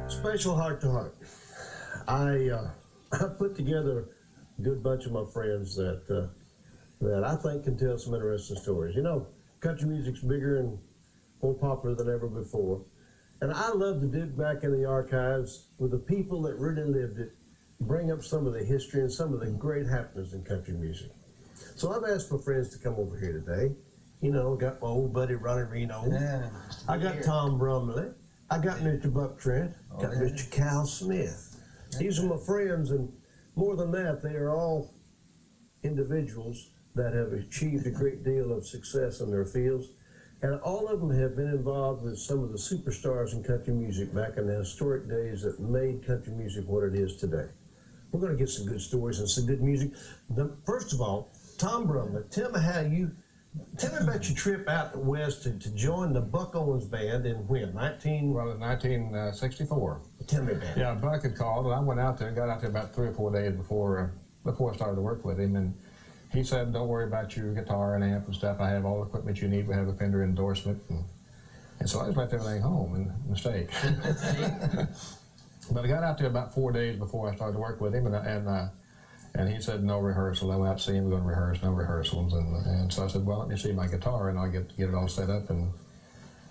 Special Heart to Heart. I put together a good bunch of my friends that I think can tell some interesting stories. You know, country music's bigger and more popular than ever before. And I love to dig back in the archives with the people that really lived it, bring up some of the history and some of the great happenings in country music. So I've asked my friends to come over here today. You know, got my old buddy Ronnie Reno. Yeah. I got Tom Brumley. I got Mr. Buck Trent. Got Mr. Cal Smith. These are my friends, and more than that, they are all individuals that have achieved a great deal of success in their fields. And all of them have been involved with some of the superstars in country music back in the historic days that made country music what it is today. We're going to get some good stories and some good music. First of all, Tom Brumley, tell me about your trip out west to join the Buck Owens Band in when? 1964. Tell me about it. Yeah, Buck had called, and I went out there and got out there about 3 or 4 days before I started to work with him. And he said, "Don't worry about your guitar and amp and stuff. I have all the equipment you need. We have a Fender endorsement." And so I just left everything home, and mistake. But I got out there about 4 days before I started to work with him, and he said no rehearsal. I went out to see him, going to rehearse, no rehearsals. And so I said, well, let me see my guitar, and I'll get it all set up and,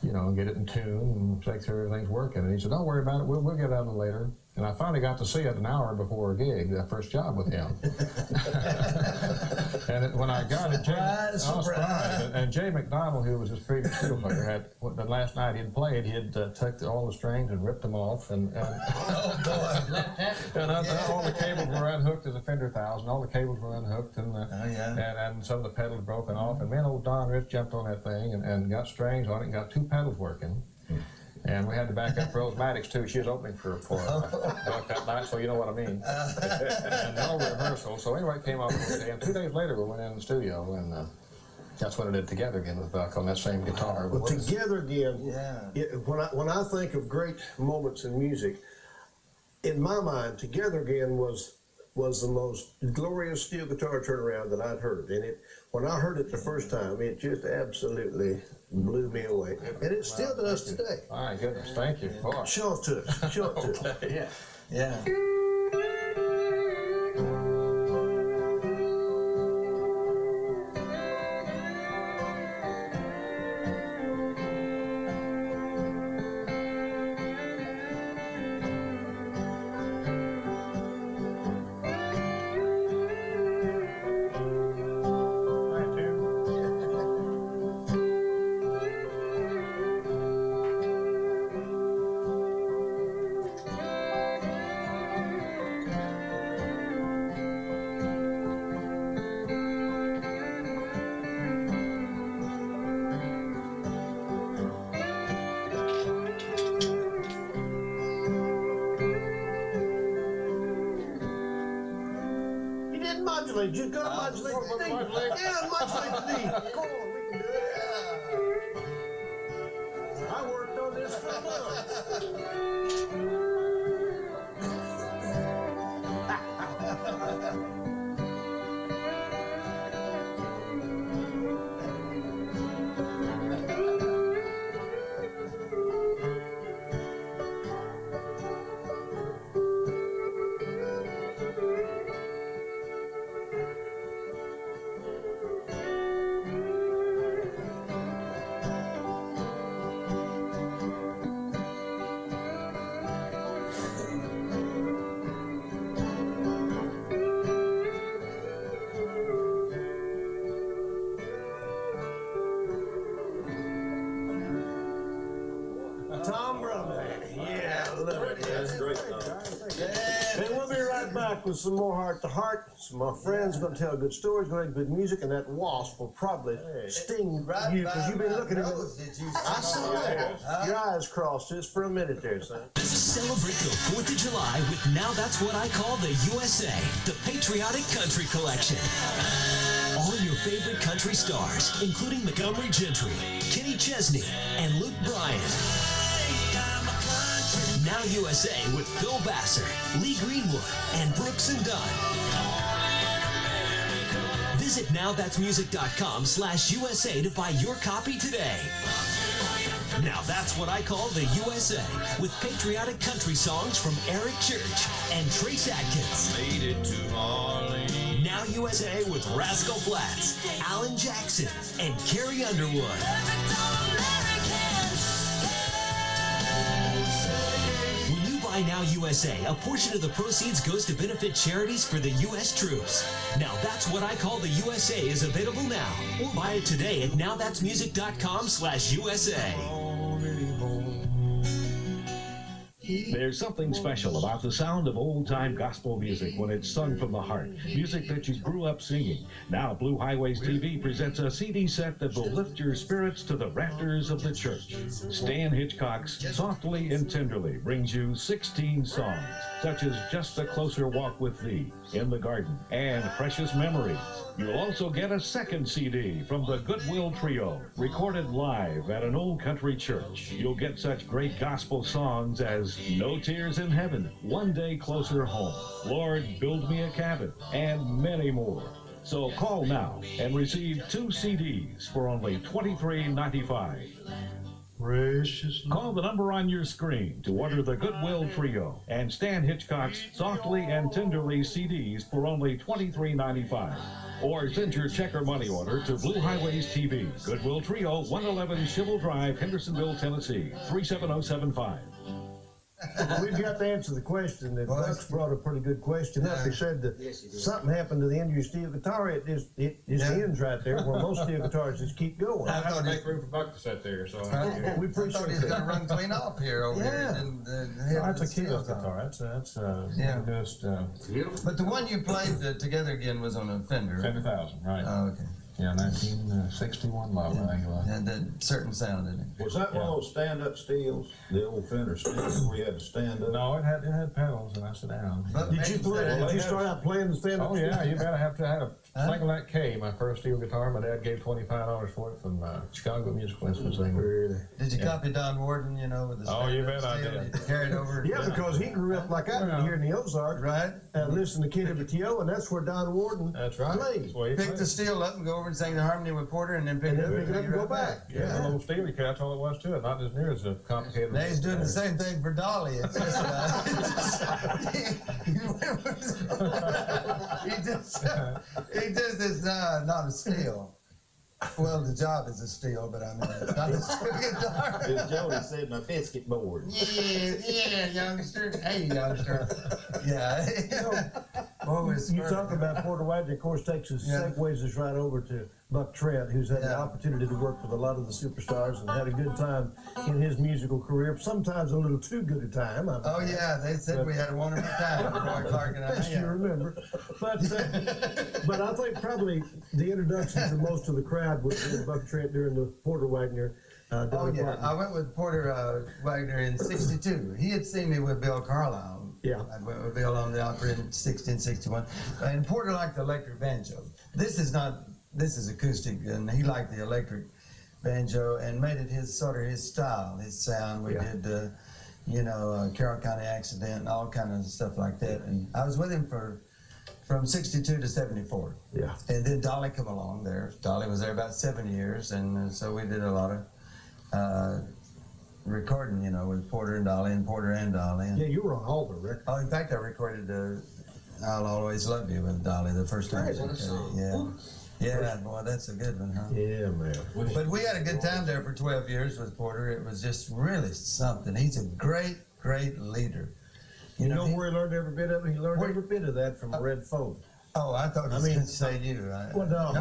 you know, get it in tune and make sure everything's working. And he said, don't worry about it. We'll get it out later. And I finally got to see it an hour before a gig, that first job with him. And when I got it, I was surprised. And Jay McDonald, who was his previous fiddle player, the last night he had played, he had took all the strings and ripped them off. And all the cables were unhooked as a Fender 1000. All the cables were unhooked, and some of the pedals broken off. And man, old Don Rich jumped on that thing and got strings on it and got 2 pedals working. And we had to back up Rose Maddox, too. She was opening for Buck that night, so you know what I mean. And no rehearsal. So anyway, it came off. And 2 days later, we went in the studio, and that's when I did Together Again with Buck on that same guitar. Well, Together Again, when I think of great moments in music, in my mind, Together Again was the most glorious steel guitar turnaround that I'd heard. And when I heard it the first time, it just absolutely blew me away. And it still does today. My goodness, thank you. Boy. Show it to us. Show it to us. Yeah. Yeah. You gotta modulate the knee. Yeah, modulate the knee. Go on, we can do it. I worked on this for Tom Brumley. Yeah, love it. That's great, Tom. And we'll be right back with some more Heart to Heart. Some of my friends are going to tell good stories, going to have good music, and that wasp will probably sting you because you've been looking at it. I saw that. Your eyes crossed just for a minute there, son. Celebrate the 4th of July with Now That's What I Call the USA, the Patriotic Country Collection. All your favorite country stars, including Montgomery Gentry, Kenny Chesney, and Luke Bryan. Now USA with Phil Vassar, Lee Greenwood, and Brooks and Dunn. Visit NowThat'sMusic.com/USA to buy your copy today. Now that's what I call the USA, with patriotic country songs from Eric Church and Trace Adkins. Made it to Harlem. Now USA with Rascal Flatts, Alan Jackson, and Carrie Underwood. When you buy Now USA, a portion of the proceeds goes to benefit charities for the U.S. troops. Now That's What I Call the USA is available now, or buy it today at nowthat'smusic.com/USA. There's something special about the sound of old-time gospel music when it's sung from the heart. Music that you grew up singing. Now Blue Highways TV presents a CD set that will lift your spirits to the rafters of the church. Stan Hitchcock's Softly and Tenderly brings you 16 songs, such as Just a Closer Walk with Thee, In the Garden, and Precious Memories. You'll also get a second CD from the Goodwill Trio, recorded live at an old country church. You'll get such great gospel songs as No Tears in Heaven, One Day Closer Home, Lord, Build Me a Cabin, and many more. So call now and receive 2 CDs for only $23.95. Call the number on your screen to order the Goodwill Trio and Stan Hitchcock's Softly and Tenderly CDs for only $23.95. Or send your check or money order to Blue Highways TV, Goodwill Trio, 111 Shibble Drive, Hendersonville, Tennessee, 37075. We've got to answer the question. That Buck's brought a pretty good question up. He said that something happened to the end of your steel guitar. It just ends right there, where most steel guitars just keep going. I have to make room for Buck to sit there, so We appreciate I thought he was going to run clean off here over here. that's a kid's guitar. That's just But the one you played together again was on a Fender. Fender 1000, right? Oh, okay. Yeah, 1961 model, I think it was. Had that certain sound in it. Was that one of those stand-up steels, the old Fender steels, where you had to stand up? No, it had pedals, and I sit down. Did you start out playing the stand-up? Oh yeah, you better have to have a Single K, my first steel guitar. My dad gave $25 for it from Chicago Musical Instruments. Did you copy Don Warden, with the Oh, you stand-up bet I steel? did. You carried over? Yeah, because he grew up like I did here in the Ozarks, Right. and listened to Kid of the T.O., and that's where Don Warden That's right. played. That's where he Pick played. the steel up and go over and sing the harmony with Porter, and then pick And it then up pick it up and go back. Yeah, a little steel guitar, that's all it was to it. Not as near as a complicated. Now he's doing the same thing for Dolly. It's just, he just is not a steel. Well, the job is a steel, but I mean, it's not a steel guitar. As Jody said, my biscuit board. Yeah, youngster. Hey, youngster. Yeah. You talk about Porter Wagoner, of course, segues us right over to Buck Trent, who's had the opportunity to work with a lot of the superstars and had a good time in his musical career, sometimes a little too good a time. Oh, yeah, they said we had a wonderful time, Roy Clark and I. Best you remember. But I think probably the introduction to most of the crowd was Buck Trent during the Porter Wagoner. Oh, yeah, I went with Porter Wagoner in '62. He had seen me with Bill Carlisle. Yeah. I went with Bill on the opera in 1961. And Porter liked the electric banjo. This is acoustic, and he liked the electric banjo and made it his style, his sound. We did, Carroll County Accident and all kind of stuff like that. And I was with him from '62 to '74. Yeah. And then Dolly come along there. Dolly was there about 7 years, and so we did a lot of recording, with Porter and Dolly and Porter and Dolly. And, Yeah, you were on all the records. oh, in fact, I recorded I'll Always Love You with Dolly the first time. Yeah. Yeah, boy, that's a good one, huh? Yeah, man. But we had a good time there for 12 years with Porter. It was just really something. He's a great, great leader. You know where he learned every bit of it? He learned every bit of that from Red Phone. Oh, I thought he was going to say you. Well, no.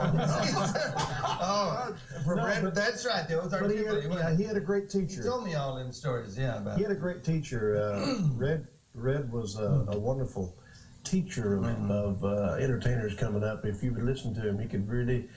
From No, Red, but- that's right. The Ozark But he Jubilee. he had a great He teacher. told me all them stories, about He had a great teacher. Red was a wonderful teacher of entertainers coming up. If you would listen to him, he could really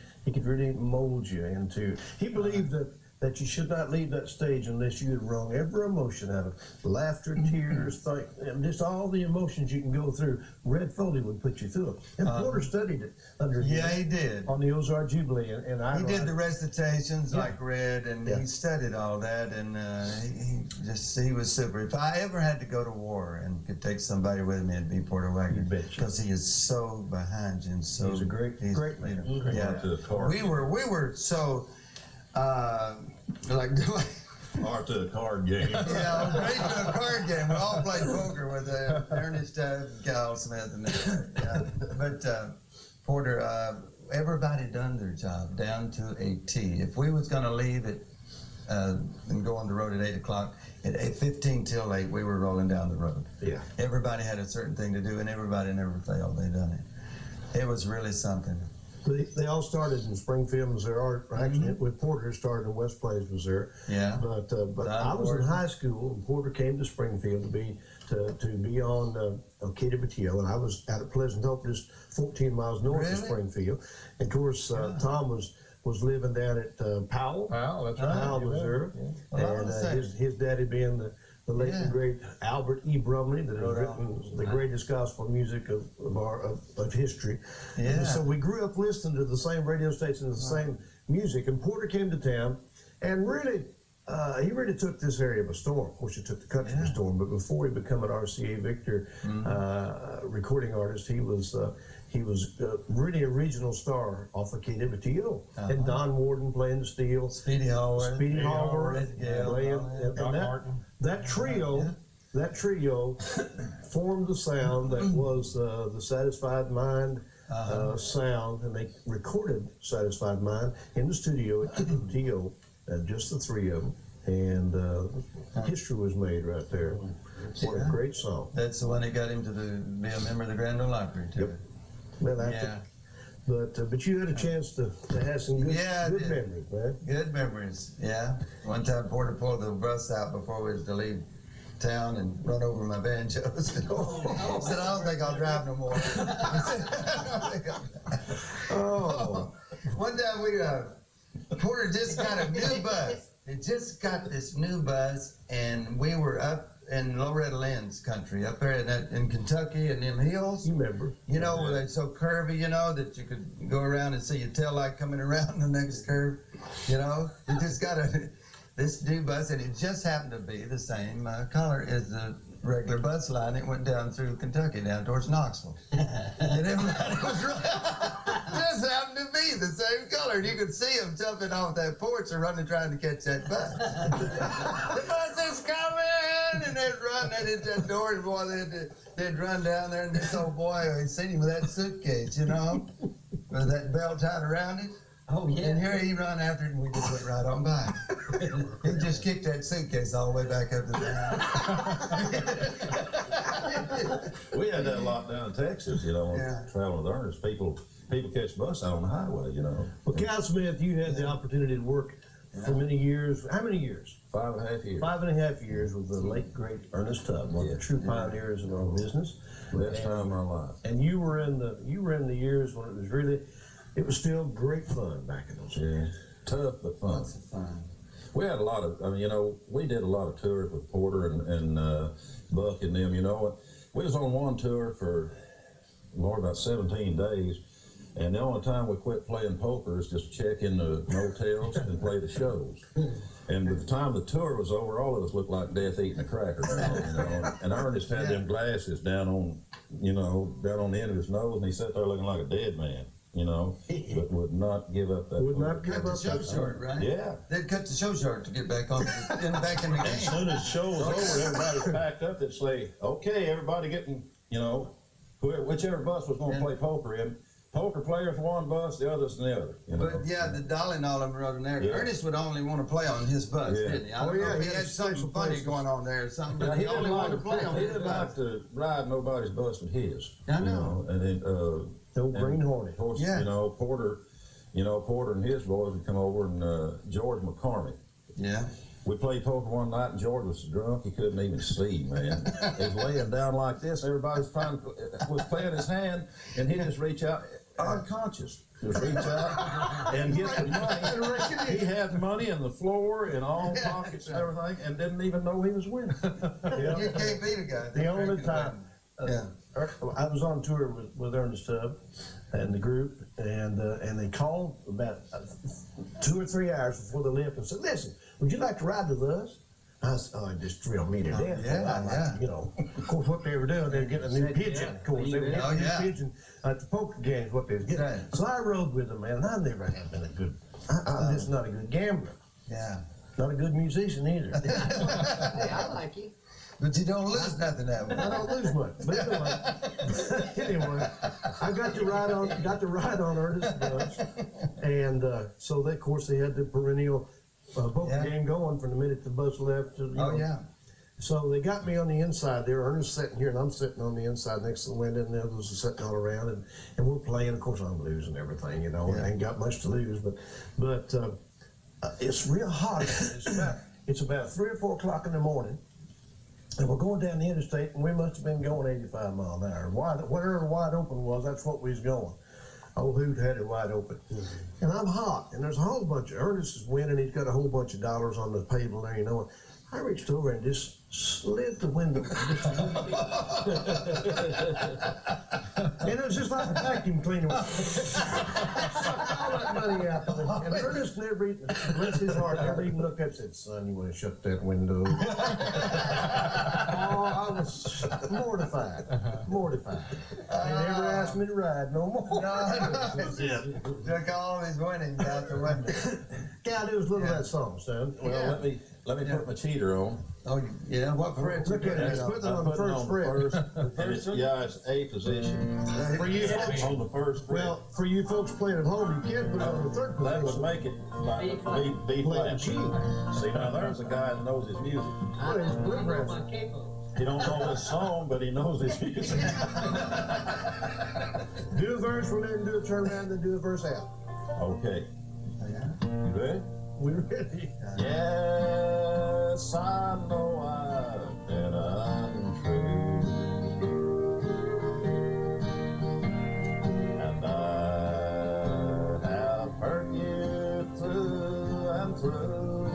mold you into. He believed that you should not leave that stage unless you had wrung every emotion out of laughter, tears, and just all the emotions you can go through. Red Foley would put you through it. And Porter studied it under him Yeah, he did. on the Ozark Jubilee. And I He did the recitations like Red, and Yeah. he studied all that, and he was super. If I ever had to go to war and could take somebody with me, it'd be Porter Wagoner. You betcha. Because he is so behind you and so. He's a great leader. Yeah. To the car. We were so like Or to a card game. Yeah, right to a card game. We all played poker with Ernest Tubb and Cal Smith and that. Yeah. But Porter, everybody done their job down to a T. If we was going to leave it and go on the road at 8 o'clock, at 8:15 till 8, we were rolling down the road. Yeah. Everybody had a certain thing to do, and everybody never failed. They done it. It was really something. They all started in Springfield, Missouri. Actually, with Porter started in West Plains, Missouri. Yeah. But I was in high school, and Porter came to Springfield to be on Katy Batillo, and I was out at Pleasant Hope, just 14 miles north of Springfield. And of course, Tom was living down at Powell, That's right. Powell, Missouri, and his daddy being the late and great Albert E. Brumley, that has written the greatest gospel music of history. Yeah. And so we grew up listening to the same radio station, the same music. And Porter came to town, and really, he really took this area by storm. Of course, he took the country by storm. But before he became an RCA Victor recording artist, he was really a regional star off of Katy Batillo. And Don Warden playing the steel. Speedy Hallward. Red Gale, Martin. That trio formed the sound that was the Satisfied Mind sound, and they recorded Satisfied Mind in the studio at Katy Batillo, just the three of them, and history was made right there. What a great song. That's the one that got him to be a member of the Grand Ole Opry, too. Yep. Well, but you had a chance to have some good memories, man. Good memories, yeah. One time Porter pulled the bus out before we was to leave town and run over my banjos. Said, I don't think I'll drive no more. One time Porter just got a new bus. They just got this new bus, and we were up in Loretta Lynn's country, up there in Kentucky and them hills. You remember. You know, where they're so curvy, you know, that you could go around and see your tail light coming around the next curve. You know, you just got this new bus, and it just happened to be the same color as the regular bus line that went down through Kentucky, down towards Knoxville. And everybody was just happened to be the same color. And you could see them jumping off that porch and running trying to catch that bus. The bus is coming! And they'd run, they'd hit that door, and boy, they'd run down there, and this old boy, I seen him with that suitcase, you know, with that belt tied around it. Oh, yeah. And here he run after it, and we just went right on by. He just kicked that suitcase all the way back up to the house. We had that a lot down in Texas, you know, traveling with Ernest. People catch bus out on the highway, you know. Well, Cal Smith, you had the opportunity to work for many years. How many years? 5.5 years. 5.5 years with the late, great Ernest Tubb, one of the true pioneers in our business. Best time of our life. And you were in the years when it was still great fun back in those days. Yeah, tough but fun. Lots of fun. We had a lot of, you know, we did a lot of tours with Porter and Buck and them, you know. We was on one tour for, Lord, about 17 days. And the only time we quit playing poker is just check in the motels and play the shows. And by the time the tour was over, all of us looked like death eating a cracker. You know? And Ernest had them glasses down on the end of his nose, and he sat there looking like a dead man, you know, but would not give up that. Would not give Cut the up show that short, right? Yeah. They'd cut the show short to get back on back in the game. As soon as the show was over, everybody was packed up. They'd say, okay, everybody getting, you know, whichever bus was going to play poker in. Poker players one bus, the others in the other. You know? But yeah, the Dolly and all of them rode in there. Yeah. Ernest would only want to play on his bus, didn't he? I don't know if he had something funny going on there or something, but he only wanted to play on He his didn't bus. like to ride nobody's bus but his. I know. And then, No Green Hornet. of course, Yeah. you know, Porter and his boys would come over, and George McCormick. Yeah. We played poker one night, and George was so drunk he couldn't even see, man. He was laying down like this. Everybody was playing his hand, and he'd just reach out, unconscious. Just reach out and get the money. He had money in the floor, in all pockets and everything, and didn't even know he was winning. You can't beat a guy. The only time I was on tour with Ernest Tubb and the group, and they called about 2 or 3 hours before they left and said, "Listen, would you like to ride with us?" I said, "Oh, it just thrilled me to death." You know, of course, what they were doing, they were getting a new pigeon. Of course, they were getting a new pigeon at the poker games. What they was getting. Right. So I rode with them, man. And I never have been I'm just not a good gambler. Yeah. Not a good musician either. Hey, I like you. But you don't lose nothing that way. I don't lose much. But anyway, I got to ride on Ernest bus, and so they, of course, they had the perennial vocal game going from the minute the bus left. To, So they got me on the inside there. Ernest sitting here, and I'm sitting on the inside next to the window, and the others are sitting all around, and we're playing. Of course, I'm losing everything, you know. I ain't got much to lose, but it's real hot. It's about 3 or 4 o'clock in the morning, and we're going down the interstate, and we must have been going 85 miles an hour. Whatever wide open was, that's what we was going. Old Hoot had it wide open. And I'm hot, and there's a whole bunch of, Ernest is winning, he's got a whole bunch of dollars on the table there, you know. I reached over and just slid the window. And it was just like a vacuum cleaner. Sucked all that money out of it. And Ernest never even, bless his heart, never even looked up and said, "Son, you want to shut that window?" Oh, I was mortified. Mortified. They never asked me to ride no more. That's it. Took all his winnings out the window. God, it was a little of that song, son. Well, let me put my cheater on. Oh, yeah, what fret? Look at it, he's putting it on the first fret. It's A position. For you folks, On the first fret. well, for you folks playing at home, you can put it on the third That would position. make it like B flat. See, now there's a guy that knows his music. What is bluegrass? My capo. He don't know his song, but he knows his music. Do a verse, we'll then do a turn around, then do a verse out. Okay. You ready? We're ready. Yes, I know I've been untrue, and I have hurt you through and through,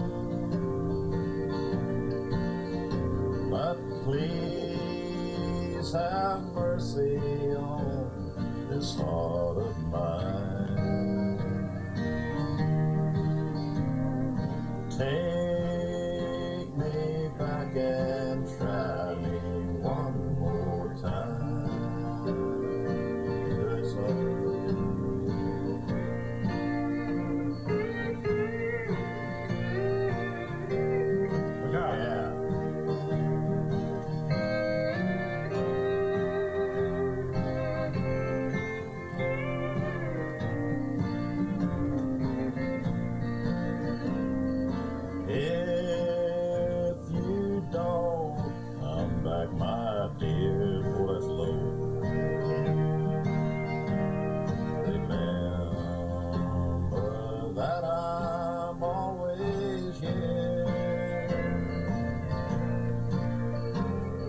but please have mercy on this heart of mine. Take me back and try me one more time. Yes, yeah. If you don't come back, my dear, oh, that's low. Remember that I'm always here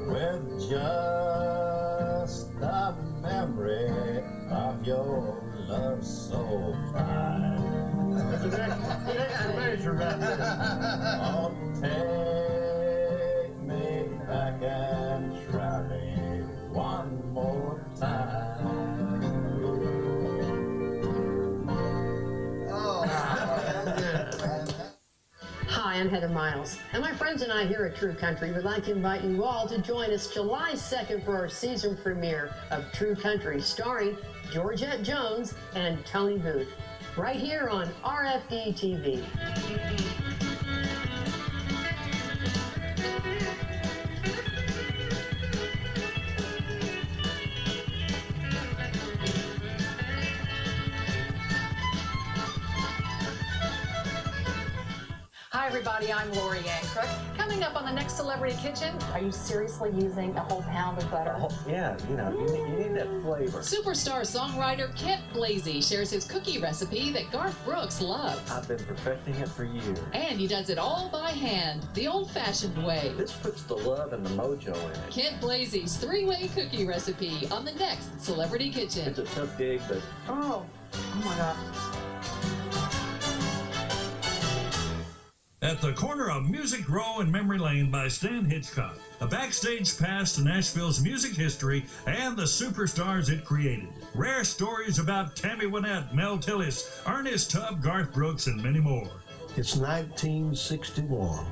with just a memory of your love so fine. That's an extra measure right there. Oh, take me back and try me one more time. Hi, I'm Heather Miles, and my friends and I here at True Country would like to invite you all to join us July 2nd for our season premiere of True Country, starring Georgette Jones and Tony Booth, right here on RFD TV. Hi everybody, I'm Lori Ancrook. Coming up on the next Celebrity Kitchen, are you seriously using a whole pound of butter? Yeah, you know, you need that flavor. Superstar songwriter Kent Blasey shares his cookie recipe that Garth Brooks loves. I've been perfecting it for years. And he does it all by hand, the old-fashioned way. This puts the love and the mojo in it. Kent Blasey's 3-way cookie recipe on the next Celebrity Kitchen. It's a tough gig, but oh my God. At the corner of Music Row and Memory Lane by Stan Hitchcock, a backstage pass to Nashville's music history and the superstars it created. Rare stories about Tammy Wynette, Mel Tillis, Ernest Tubb, Garth Brooks, and many more. It's 1961.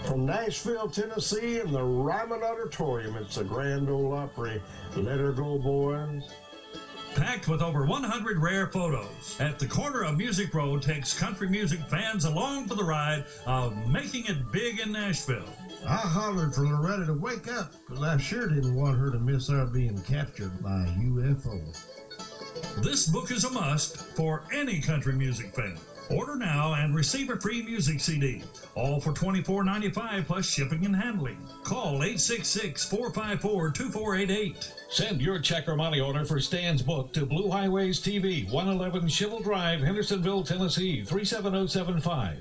From Nashville, Tennessee, in the Ryman Auditorium, it's the Grand Ole Opry. Let her go, boys. packed with over 100 rare photos. At the corner of Music Road takes country music fans along for the ride of making it big in Nashville. I hollered for Loretta to wake up, because I sure didn't want her to miss out being captured by a UFO. This book is a must for any country music fan. Order now and receive a free music CD, all for $24.95 plus shipping and handling. Call 866-454-2488. Send your check or money order for Stan's book to Blue Highways TV, 111 Shivel Drive, Hendersonville, Tennessee, 37075.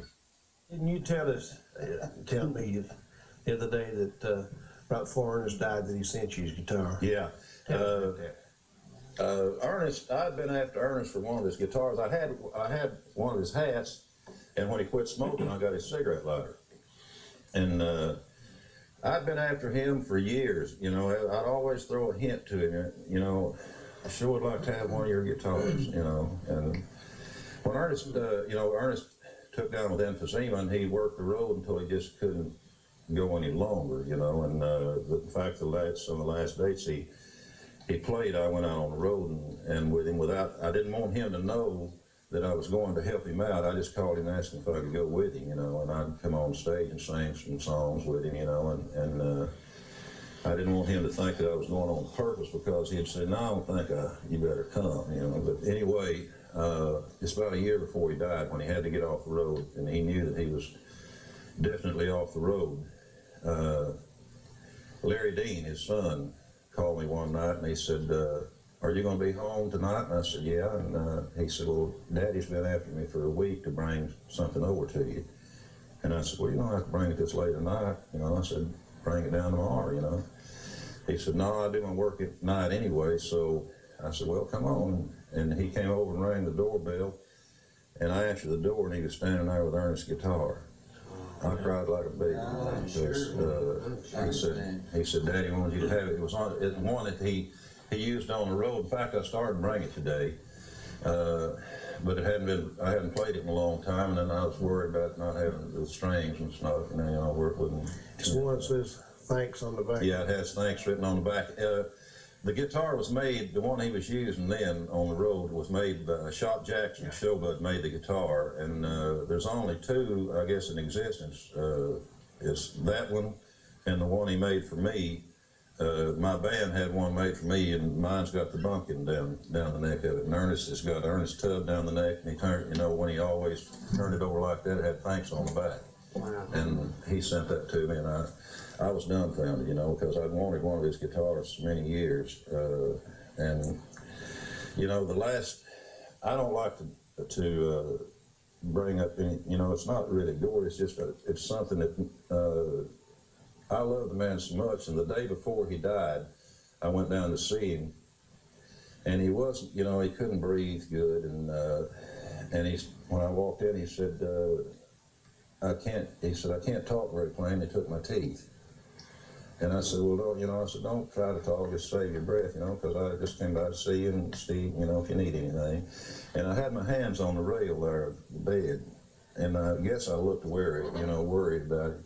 Didn't you tell me the other day that right before Ernest died that he sent you his guitar? Yeah. Ernest, I'd been after Ernest for one of his guitars. I had one of his hats, and when he quit smoking, I got his cigarette lighter. And I'd been after him for years. You know, I'd always throw a hint to him. You know, I sure would like to have one of your guitars. You know, and when Ernest, Ernest took down with emphysema, and he worked the road until he just couldn't go any longer. You know, and the fact on the last dates he played, I went out on the road and with him I didn't want him to know that I was going to help him out. I just called him and asked him if I could go with him, you know, and I'd come on stage and sing some songs with him, you know, and I didn't want him to think that I was going on purpose, because he'd say, no, I don't think you better come, you know. But anyway, just about a year before he died, when he had to get off the road, and he knew that he was definitely off the road, Larry Dean, his son, called me one night and he said, are you going to be home tonight? And I said, yeah. And he said, well, Daddy's been after me for a week to bring something over to you. And I said, well, you don't have to bring it this late at night. You know, I said, bring it down tomorrow, you know. He said, no, I do my work at night anyway. So I said, well, come on. And he came over and rang the doorbell, and I answered the door, and he was standing there with Ernest's guitar. I cried like a baby. He said, Daddy wanted you to have it. It was one that he used on the road. In fact, I started to bring it today, but I hadn't played it in a long time, and then I was worried about not having the strings and stuff, and you know, where it wouldn't. It's one that says thanks on the back. Yeah, it has thanks written on the back. The guitar was made, the one he was using then on the road was made by Shop Jackson. Showbud made the guitar, and there's only two, I guess, in existence. It's that one and the one he made for me. My band had one made for me, and mine's got the bunking down the neck of it. And Ernest has got Ernest Tubb down the neck, and he turned, you know, when he always turned it over like that, it had thanks on the back. Wow. And he sent that to me, and I was dumbfounded, you know, because I'd wanted one of his guitars for many years. And, you know, I don't like to bring up any, you know, it's not really gory, it's just, it's something that, I love the man so much. And the day before he died, I went down to see him, and he wasn't, you know, he couldn't breathe good. And when I walked in, he said, I can't talk very plain, they took my teeth. And I said, well, don't try to talk, just save your breath, you know, because I just came by to see you and see, you know, if you need anything. And I had my hands on the rail there of the bed, and I guess I looked worried about it.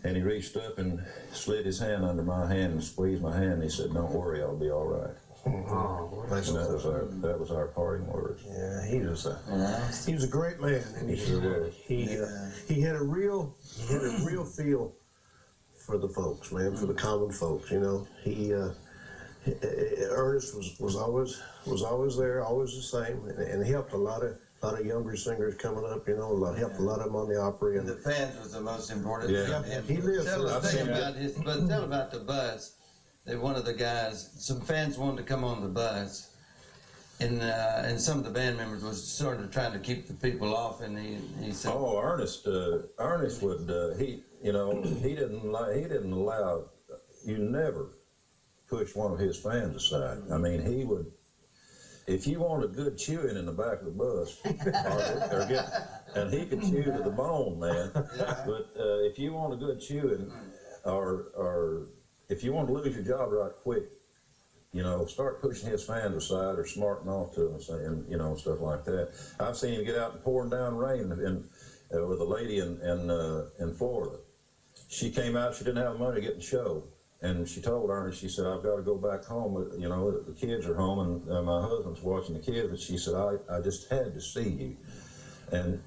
And he reached up and slid his hand under my hand and squeezed my hand, and he said, don't worry, I'll be all right. Oh, and that was our parting words. Yeah, he was a great man, and he had a real feel for the folks, man, for the common folks. You know, Ernest was always there, always the same, and helped a lot of younger singers coming up. You know, helped a lot of them on the Opry. And the fans was the most important. Yeah, he lived. Tell about the bus. One of the guys, some fans wanted to come on the bus, and some of the band members was sort of trying to keep the people off, and he said, "Oh, Ernest would he didn't allow you never push one of his fans aside. I mean, he would, if you want a good chewing in the back of the bus, and he could chew to the bone, man. But if you want a good chewing, or if you want to lose your job right quick, you know, start pushing his fans aside or smarting off to them, saying, you know, stuff like that. I've seen him get out in pouring down rain with a lady in Florida. She came out, she didn't have money to get in the show. And she told Ernest, she said, I've got to go back home. You know, the kids are home and my husband's watching the kids. But she said, I just had to see you. And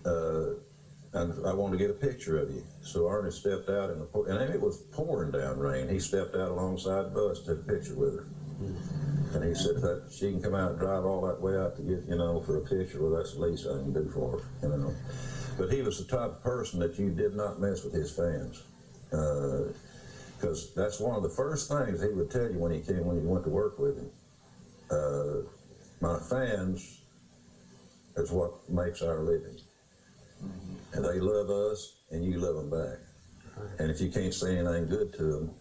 I wanted to get a picture of you. So Ernest stepped out in the, and it was pouring down rain. He stepped out alongside the bus, took a picture with her. And he said that she can come out and drive all that way out to get, you know, for a picture. Well, that's the least I can do for her, you know. But he was the type of person that you did not mess with his fans. Because that's one of the first things he would tell you when you went to work with him. My fans is what makes our living. And they love us, and you love them back. And if you can't say anything good to them,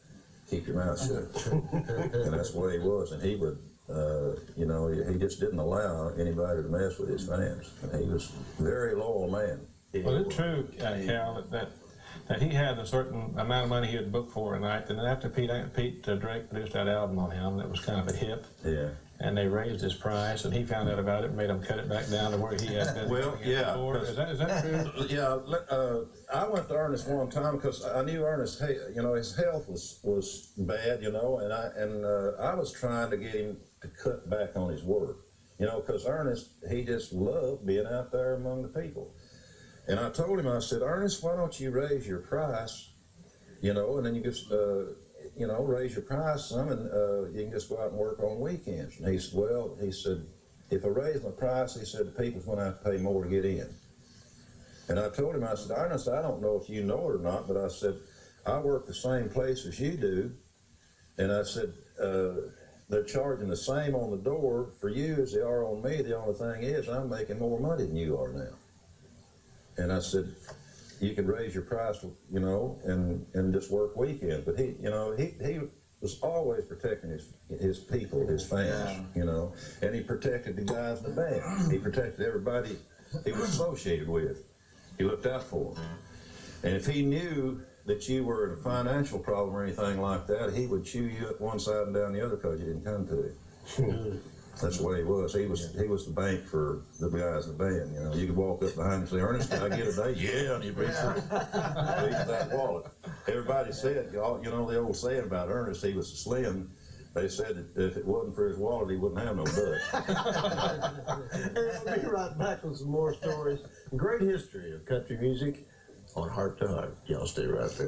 keep your mouth shut. And that's the way he was. And he would, you know, he just didn't allow anybody to mess with his fans. And he was a very loyal man. Well, it's true, Cal, that he had a certain amount of money he would book for a night, and then after Pete Drake produced that album on him, that was kind of a hit. Yeah. And they raised his price, and he found out about it and made him cut it back down to where he had been. Well, yeah. Before. Is that true? Yeah. I went to Ernest one time because I knew Ernest, hey, you know, his health was bad, you know, and I was trying to get him to cut back on his work, you know, because Ernest, he just loved being out there among the people. And I told him, I said, Ernest, why don't you raise your price, you know, and then you just, you know, raise your price some, and you can just go out and work on weekends. And he said, well, he said, if I raise my price, he said, the people's going to have to pay more to get in. And I told him, I said, Ernest, I don't know if you know it or not, but I said, I work the same place as you do. And I said, they're charging the same on the door for you as they are on me. The only thing is I'm making more money than you are now. And I said, you can raise your price, you know, and just work weekends. But he, you know, he was always protecting his people, his fans, you know, and he protected the guys in the band. He protected everybody he was associated with. He looked out for them. And if he knew that you were in a financial problem or anything like that, he would chew you up one side and down the other because you didn't come to him. That's the way he was. He was the bank for the guys in the band. You know, you could walk up behind him and say, Ernest, can I get a day? Yeah, and he'd reach for that wallet. Everybody said, you know, the old saying about Ernest, he was slim. They said that if it wasn't for his wallet, he wouldn't have no butt. We'll be right back with some more stories. Great history of country music on Heart to Heart. Y'all stay right there.